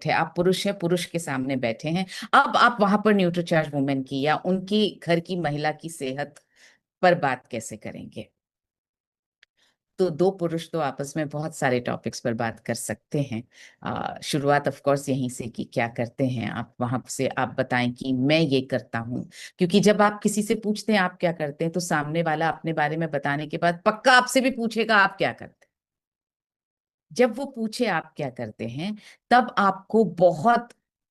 आप पुरुष हैं, पुरुष के सामने बैठे हैं। अब आप वहां पर न्यूट्रोचार्ज वुमेन की या उनकी घर की महिला की सेहत पर बात कैसे करेंगे? तो दो पुरुष तो आपस में बहुत सारे टॉपिक्स पर बात कर सकते हैं। शुरुआत ऑफ कोर्स यहीं से कि क्या करते हैं आप, वहां से आप बताएं कि मैं ये करता हूं। क्योंकि जब आप किसी से पूछते हैं आप क्या करते हैं, तो सामने वाला अपने बारे में बताने के बाद पक्का आपसे भी पूछेगा आप क्या करते हैं। जब वो पूछे आप क्या करते हैं, तब आपको बहुत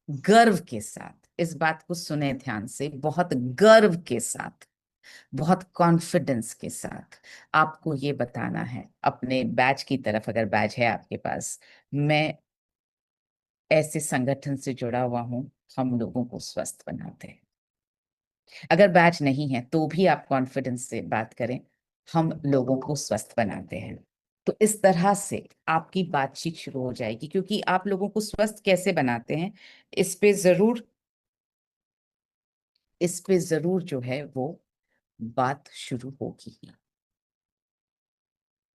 गर्व के साथ, इस बात को सुने ध्यान से, बहुत गर्व के साथ, बहुत कॉन्फिडेंस के साथ आपको ये बताना है अपने बैच की तरफ, अगर बैच है आपके पास, मैं ऐसे संगठन से जुड़ा हुआ हूं, हम लोगों को स्वस्थ बनाते हैं। अगर बैच नहीं है तो भी आप कॉन्फिडेंस से बात करें, हम लोगों को स्वस्थ बनाते हैं। तो इस तरह से आपकी बातचीत शुरू हो जाएगी, क्योंकि आप लोगों को स्वस्थ कैसे बनाते हैं, इस पे जरूर इस पे जरूर जो है वो बात शुरू होगी।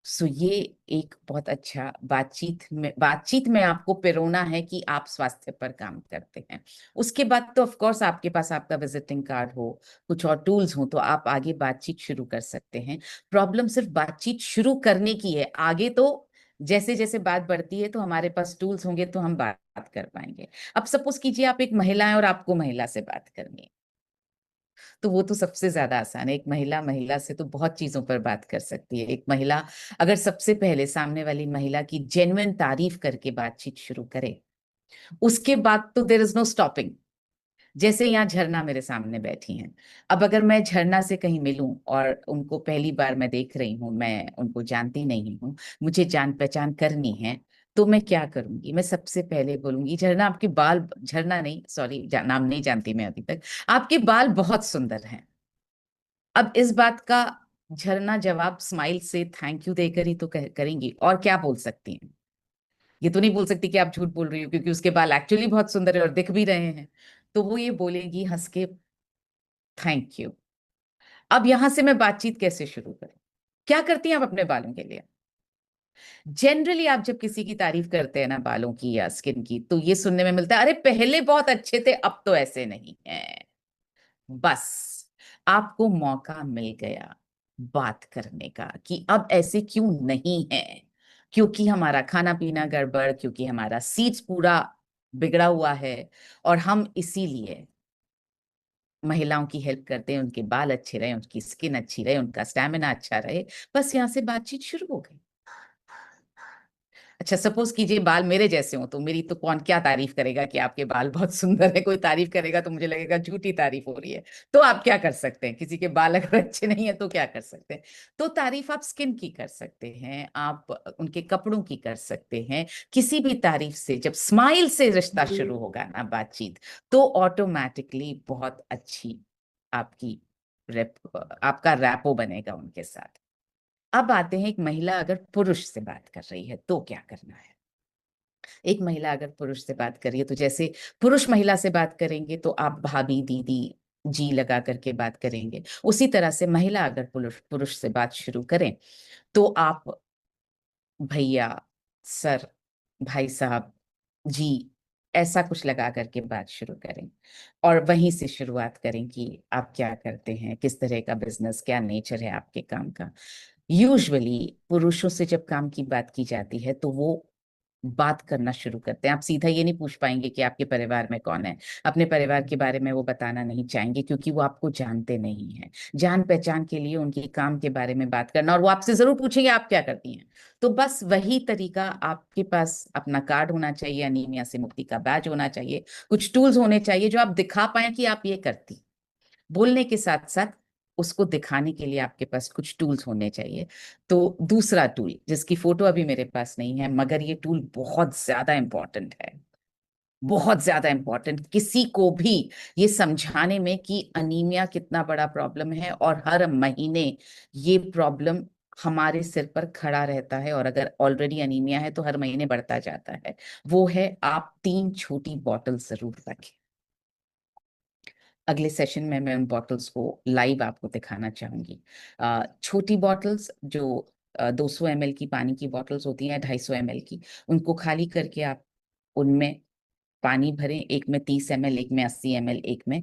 सो ये एक बहुत अच्छा बातचीत में आपको पिरोना है कि आप स्वास्थ्य पर काम करते हैं। उसके बाद तो ऑफ कोर्स आपके पास आपका विजिटिंग कार्ड हो, कुछ और टूल्स हो, तो आप आगे बातचीत शुरू कर सकते हैं। प्रॉब्लम सिर्फ बातचीत शुरू करने की है, आगे तो जैसे जैसे बात बढ़ती है तो हमारे पास टूल्स होंगे तो हम बात कर पाएंगे। अब सपोज कीजिए आप एक महिला हैं और आपको महिला से बात करनी है, तो वो तो सबसे ज्यादा आसान है। एक महिला महिला से तो बहुत चीजों पर बात कर सकती है। एक महिला अगर सबसे पहले सामने वाली महिला की जेन्युइन तारीफ करके बातचीत शुरू करे, उसके बाद तो देर इज नो स्टॉपिंग। जैसे यहाँ झरना मेरे सामने बैठी हैं, अब अगर मैं झरना से कहीं मिलूं और उनको पहली बार मैं देख रही हूँ, मैं उनको जानती नहीं हूँ, मुझे जान पहचान करनी है, तो मैं क्या करूंगी? मैं सबसे पहले बोलूंगी, झरना आपके बाल, झरना नहीं सॉरी, नाम नहीं जानती मैं अभी तक, आपके बाल बहुत सुंदर हैं। अब इस बात का झरना जवाब स्माइल से थैंक यू देकर ही तो करेंगी, और क्या बोल सकती हैं? ये तो नहीं बोल सकती कि आप झूठ बोल रही हो, क्योंकि उसके बाल एक्चुअली बहुत सुंदर है और दिख भी रहे हैं। तो वो ये बोलेगी हंस के थैंक यू। अब यहां से मैं बातचीत कैसे शुरू करूं? क्या करती हैं आप अपने बालों के लिए? जनरली आप जब किसी की तारीफ करते हैं ना, बालों की या स्किन की, तो ये सुनने में मिलता है, अरे पहले बहुत अच्छे थे अब तो ऐसे नहीं है। बस आपको मौका मिल गया बात करने का कि अब ऐसे क्यों नहीं है। क्योंकि हमारा खाना पीना गड़बड़, क्योंकि हमारा सीट्स पूरा बिगड़ा हुआ है, और हम इसीलिए महिलाओं की हेल्प करते हैं, उनके बाल अच्छे रहे, उनकी स्किन अच्छी रहे, उनका स्टैमिना अच्छा रहे। बस यहाँ से बातचीत शुरू हो गई। अच्छा सपोज कीजिए बाल मेरे जैसे हो, तो मेरी तो कौन क्या तारीफ करेगा कि आपके बाल बहुत सुंदर है। कोई तारीफ करेगा तो मुझे लगेगा झूठी तारीफ हो रही है। तो आप क्या कर सकते हैं? किसी के बाल अगर अच्छे नहीं है तो क्या कर सकते हैं? तो तारीफ आप स्किन की कर सकते हैं, आप उनके कपड़ों की कर सकते हैं। किसी भी तारीफ से जब स्माइल से रिश्ता शुरू होगा ना बातचीत, तो ऑटोमेटिकली बहुत अच्छी आपकी आपका रैपो बनेगा उनके साथ। अब आते हैं, एक महिला अगर पुरुष से बात कर रही है तो क्या करना है। एक महिला अगर पुरुष से बात कर रही है, तो जैसे पुरुष महिला से बात करेंगे तो आप भाभी, दीदी, जी लगा करके बात करेंगे। उसी तरह से महिला अगर पुरुष पुरुष से बात शुरू करें, तो आप भैया, सर, भाई साहब, जी, ऐसा कुछ लगा करके बात शुरू करें। और वहीं से शुरुआत करें कि आप क्या करते हैं, किस तरह का बिजनेस, क्या नेचर है आपके काम का। यूजुअली पुरुषों से जब काम की बात की जाती है तो वो बात करना शुरू करते हैं। आप सीधा ये नहीं पूछ पाएंगे कि आपके परिवार में कौन है। अपने परिवार के बारे में वो बताना नहीं चाहेंगे, क्योंकि वो आपको जानते नहीं हैं। जान पहचान के लिए उनके काम के बारे में बात करना, और वो आपसे जरूर पूछेंगे आप क्या करती हैं। तो बस वही तरीका, आपके पास अपना कार्ड होना चाहिए, अनीमिया से मुक्ति का बैज होना चाहिए, कुछ टूल्स होने चाहिए जो आप दिखा पाए कि आप ये करती। बोलने के साथ साथ उसको दिखाने के लिए आपके पास कुछ टूल्स होने चाहिए। तो दूसरा टूल, जिसकी फोटो अभी मेरे पास नहीं है, मगर ये टूल बहुत ज्यादा इंपॉर्टेंट है, बहुत ज्यादा इंपॉर्टेंट, किसी को भी ये समझाने में कि अनीमिया कितना बड़ा प्रॉब्लम है, और हर महीने ये प्रॉब्लम हमारे सिर पर खड़ा रहता है, और अगर ऑलरेडी अनीमिया है तो हर महीने बढ़ता जाता है। वो है, आप 3 छोटी बॉटल जरूर रखें। अगले सेशन में मैं उन बॉटल्स को लाइव आपको दिखाना चाहूंगी। छोटी बॉटल्स जो 200 ml की पानी की बॉटल्स होती हैं, 250 ml की, उनको खाली करके आप उनमें पानी भरें, एक में 30 ml, एक में 80 ml, एक में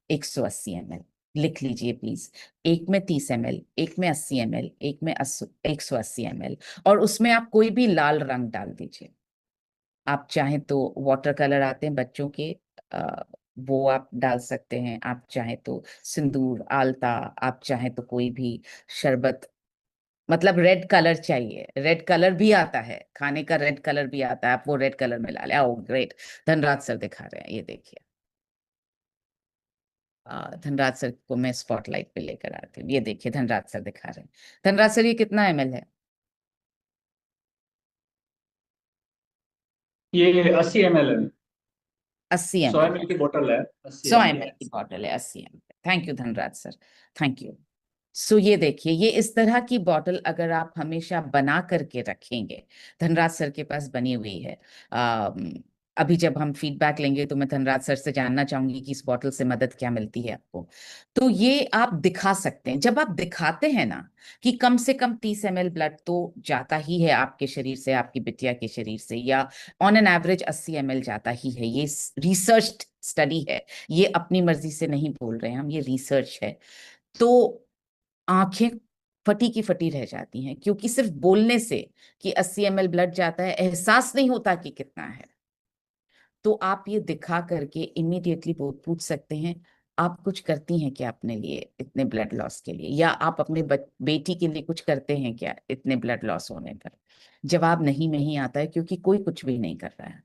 180 ml। लिख लीजिए प्लीज। एक में 30 ml, एक में 80 ml, एक में 180 ml। और उसमें आप कोई भी लाल रंग डाल दीजिए। आप चाहें तो वाटर कलर आते हैं बच्चों के, आ, वो आप डाल सकते हैं। आप चाहें तो सिंदूर, आलता, आप चाहें तो कोई भी शरबत, मतलब रेड कलर चाहिए, रेड कलर भी आता है, खाने का रेड कलर भी आता है, आप वो रेड कलर में ला ले। ओ ग्रेट, धनराज सर दिखा रहे हैं, ये देखिए। धनराज सर को मैं स्पॉटलाइट पे लेकर आती हूँ, ये देखिए धनराज सर दिखा रहे हैं। धनराज सर ये कितना ml है? ये 80 ml है। 80 सौ ml एम है। एल की बोतल है। अस्सी सौ एम एम एल एल है। की बॉटल है, 80 ml। Thank you Dhanraj sir, thank you. So ये देखिए, ये इस तरह की बॉटल अगर आप हमेशा बना करके रखेंगे, धनराज सर के पास बनी हुई है। अम, अभी जब हम फीडबैक लेंगे तो मैं धनराज सर से जानना चाहूंगी कि इस बॉटल से मदद क्या मिलती है आपको। तो ये आप दिखा सकते हैं। जब आप दिखाते हैं ना कि कम से कम 30 ml ब्लड तो जाता ही है आपके शरीर से, आपकी बिटिया के शरीर से, या ऑन एन एवरेज 80 ml जाता ही है, ये रिसर्च स्टडी है, ये अपनी मर्जी से नहीं बोल रहे हैं हम, ये रिसर्च है। तो आंखें फटी की फटी रह जाती हैं, क्योंकि सिर्फ बोलने से कि 80 ml ब्लड जाता है एहसास नहीं होता कि कितना है। तो आप ये दिखा करके इमीडिएटली पूछ सकते हैं, आप कुछ करती हैं क्या अपने लिए इतने ब्लड लॉस के लिए, या आप अपने बेटी के लिए कुछ करते हैं क्या इतने ब्लड लॉस होने पर? जवाब नहीं नहीं आता है, क्योंकि कोई कुछ भी नहीं कर रहा है।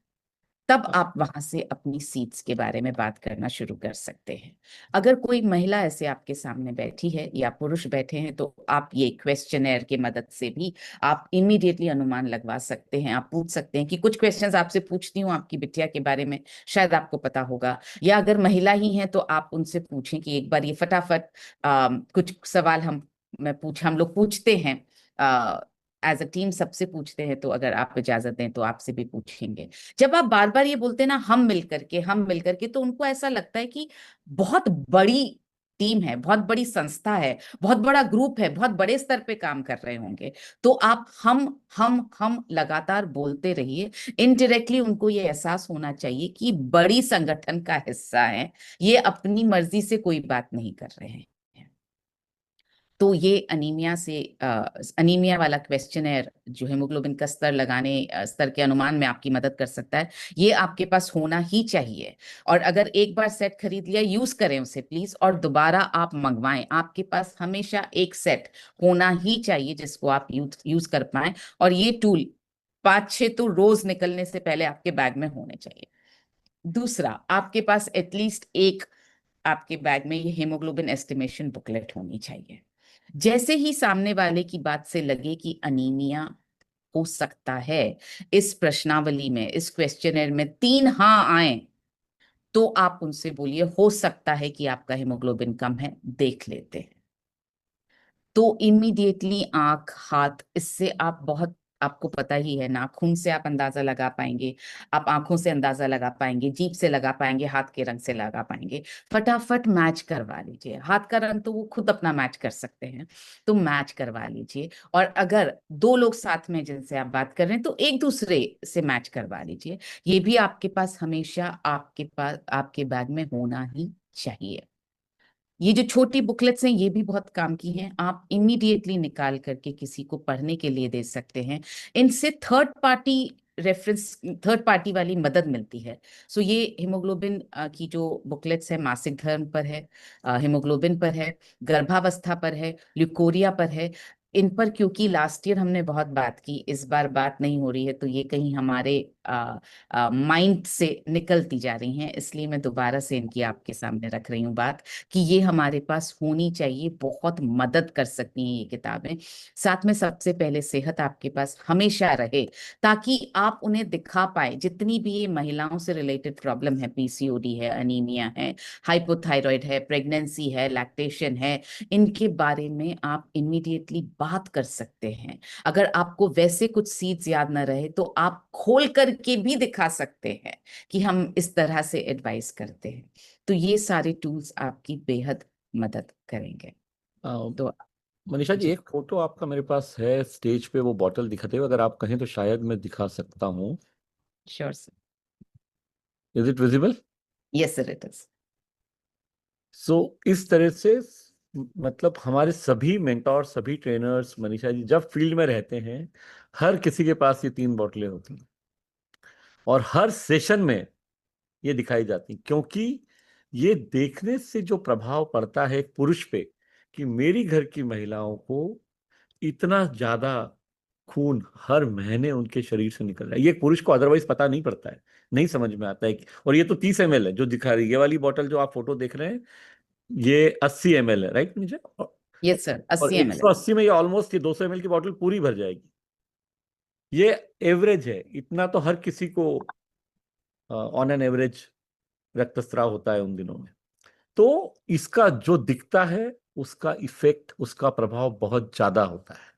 तब आप वहां से अपनी सीट्स के बारे में बात करना शुरू कर सकते हैं। अगर कोई महिला ऐसे आपके सामने बैठी है या पुरुष बैठे हैं, तो आप ये क्वेश्चनर की मदद से भी आप इमीडिएटली अनुमान लगवा सकते हैं। आप पूछ सकते हैं कि कुछ क्वेश्चंस आपसे पूछती हूँ आपकी बिटिया के बारे में, शायद आपको पता होगा। या अगर महिला ही है तो आप उनसे पूछें कि एक बार ये फटाफट कुछ सवाल हम लोग पूछते हैं, एज अ टीम सबसे पूछते हैं, तो अगर आप इजाजत दें तो आपसे भी पूछेंगे। जब आप बार बार ये बोलते हैं ना, हम मिलकर के, हम मिलकर के, तो उनको ऐसा लगता है कि बहुत बड़ी टीम है, बहुत बड़ी संस्था है, बहुत बड़ा ग्रुप है, बहुत बड़े स्तर पे काम कर रहे होंगे। तो आप हम लगातार बोलते रहिए। इनडायरेक्टली उनको ये एहसास होना चाहिए कि बड़ी संगठन का हिस्सा है, ये अपनी मर्जी से कोई बात नहीं कर रहे हैं। तो ये अनीमिया वाला क्वेश्चनर जो हेमोग्लोबिन का स्तर लगाने, स्तर के अनुमान में आपकी मदद कर सकता है, ये आपके पास होना ही चाहिए। और अगर एक बार सेट खरीद लिया, यूज करें उसे प्लीज, और दोबारा आप मंगवाएं। आपके पास हमेशा एक सेट होना ही चाहिए जिसको आप यूज यूज कर पाए। और ये टूल 5-6 तो रोज निकलने से पहले आपके बैग में होने चाहिए। दूसरा, आपके पास एटलीस्ट एक, आपके बैग में ये हेमोग्लोबिन एस्टिमेशन बुकलेट होनी चाहिए। जैसे ही सामने वाले की बात से लगे कि अनीमिया हो सकता है, इस प्रश्नावली में, इस क्वेश्चनर में 3 हाँ आए, तो आप उनसे बोलिए हो सकता है कि आपका हेमोग्लोबिन कम है, देख लेते हैं। तो इमीडिएटली आंख, हाथ, इससे आप बहुत, आपको पता ही है, नाखून से आप अंदाजा लगा पाएंगे, आप आंखों से अंदाजा लगा पाएंगे, जीभ से लगा पाएंगे, हाथ के रंग से लगा पाएंगे। फटाफट मैच करवा लीजिए। हाथ का रंग तो वो खुद अपना मैच कर सकते हैं, तो मैच करवा लीजिए। और अगर 2 लोग साथ में जिनसे आप बात कर रहे हैं, तो एक दूसरे से मैच करवा लीजिए। ये भी आपके पास हमेशा, आपके पास, आपके बैग में होना ही चाहिए। ये जो छोटी बुकलेट्स हैं, ये भी बहुत काम की हैं। आप इमीडिएटली निकाल करके किसी को पढ़ने के लिए दे सकते हैं। इनसे third party reference, third party वाली मदद मिलती है। सो ये हीमोग्लोबिन की जो बुकलेट्स है, मासिक धर्म पर है, हीमोग्लोबिन पर है, गर्भावस्था पर है, ल्यूकोरिया पर है। इन पर क्योंकि लास्ट ईयर हमने बहुत बात की, इस बार बात नहीं हो रही है, तो ये कहीं हमारे माइंड से निकलती जा रही हैं, इसलिए मैं दोबारा से इनकी आपके सामने रख रही हूँ बात, कि ये हमारे पास होनी चाहिए। बहुत मदद कर सकती हैं ये किताबें। साथ में सबसे पहले सेहत आपके पास हमेशा रहे, ताकि आप उन्हें दिखा पाए। जितनी भी ये महिलाओं से रिलेटेड प्रॉब्लम है, पीसीओडी है, अनीमिया है, हाइपोथायराइड है, प्रेगनेंसी है, लैक्टेशन है, इनके बारे में आप इमीडिएटली बात कर सकते हैं। अगर आपको वैसे कुछ सीड्स याद ना रहे, तो आप खोल करके भी दिखा सकते हैं कि हम इस तरह से एडवाइस करते हैं। तो ये सारे टूल्स आपकी बेहद मदद करेंगे। अ, तो मनीषा जी, जी, एक फोटो आपका मेरे पास है स्टेज पे वो बॉटल दिखाते हुए, अगर आप कहें तो शायद मैं दिखा सकता हूँ। Sure sir. Is it visible? Yes, sir, it is. सो इस तरह से मतलब हमारे सभी मेंटोर, सभी ट्रेनर्स, मनीषा जी, जब फील्ड में रहते हैं, हर किसी के पास ये 3 बोतलें होती हैं और हर सेशन में ये दिखाई जाती हैं, क्योंकि ये देखने से जो प्रभाव पड़ता है एक पुरुष पे कि मेरी घर की महिलाओं को इतना ज्यादा खून हर महीने उनके शरीर से निकल रहा है, ये एक पुरुष को अदरवाइज पता नहीं पड़ता है, नहीं समझ में आता है और ये तो 30 ml है जो दिखा रही है, ये वाली बोतल जो आप फोटो देख रहे हैं ये 80 ml है, राइट मुझे? Yes, sir. और 80 ml. 180 में ये ऑलमोस्ट ये 200 ml की बोतल पूरी भर जाएगी। ये एवरेज है, इतना तो हर किसी को ऑन एन एवरेज रक्तस्राव होता है उन दिनों में। तो इसका जो दिखता है उसका इफेक्ट, उसका प्रभाव बहुत ज्यादा होता है।